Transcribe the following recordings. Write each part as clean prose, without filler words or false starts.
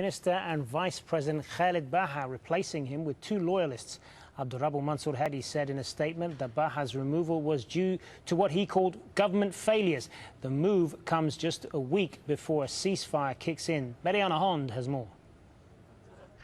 Minister and Vice President Khalid Baha replacing him with two loyalists. Abdurrabbu Mansour Hadi said in a statement that Baha's removal was due to what he called government failures. The move comes just a week before a ceasefire kicks in. Mariana Hond has more.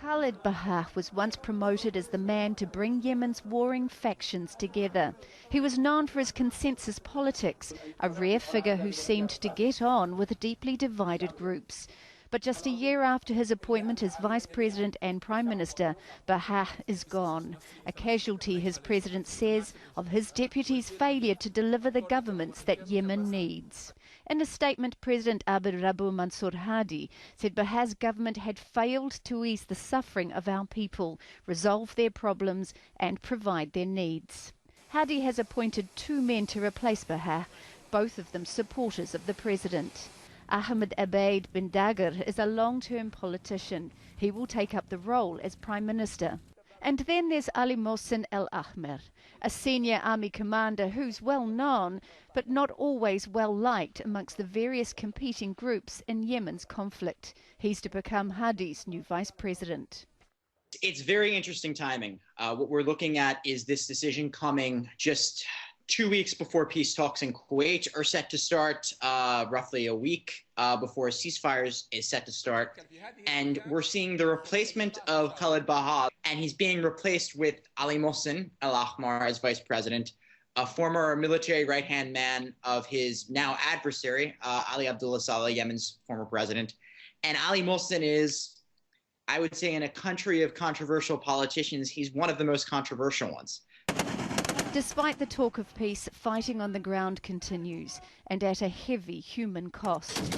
Khalid Baha was once promoted as the man to bring Yemen's warring factions together. He was known for his consensus politics, a rare figure who seemed to get on with deeply divided groups. But just a year after his appointment as Vice President and Prime Minister, Baha is gone. A casualty, his president says, of his deputy's failure to deliver the governments that Yemen needs. In a statement, President Abdurrabbu Mansour Hadi said Baha's government had failed to ease the suffering of our people, resolve their problems and provide their needs. Hadi has appointed two men to replace Baha, both of them supporters of the president. Ahmed Abeid bin Dagher is a long-term politician. He will take up the role as Prime Minister. And then there's Ali Mohsen El Ahmer, a senior army commander who's well known, but not always well liked amongst the various competing groups in Yemen's conflict. He's to become Hadi's new Vice President. It's very interesting timing. What we're looking at is this decision coming just 2 weeks before peace talks in Kuwait are set to start, roughly a week before a ceasefire is set to start. And we're seeing the replacement of Khalid Baha, and he's being replaced with Ali Mohsen El Ahmar as vice president, a former military right-hand man of his now adversary, Ali Abdullah Saleh, Yemen's former president. And Ali Mohsen is, I would say, in a country of controversial politicians, he's one of the most controversial ones. Despite the talk of peace, fighting on the ground continues, and at a heavy human cost.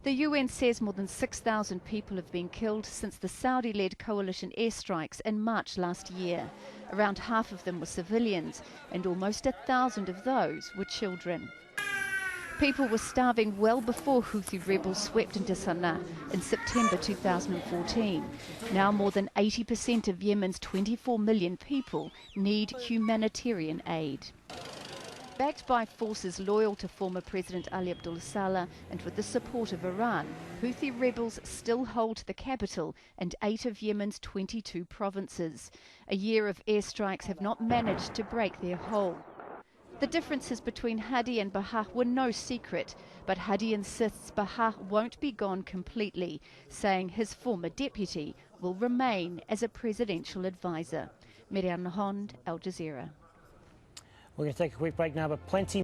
The UN says more than 6,000 people have been killed since the Saudi-led coalition airstrikes in March last year. Around half of them were civilians, and almost 1,000 of those were children. People were starving well before Houthi rebels swept into Sana'a in September 2014. Now more than 80% of Yemen's 24 million people need humanitarian aid. Backed by forces loyal to former President Ali Abdullah Saleh and with the support of Iran, Houthi rebels still hold the capital and 8 of Yemen's 22 provinces. A year of airstrikes have not managed to break their hold. The differences between Hadi and Baha were no secret, but Hadi insists Baha won't be gone completely, saying his former deputy will remain as a presidential advisor. Mariana Hond, Al Jazeera. We're going to take a quick break now, but plenty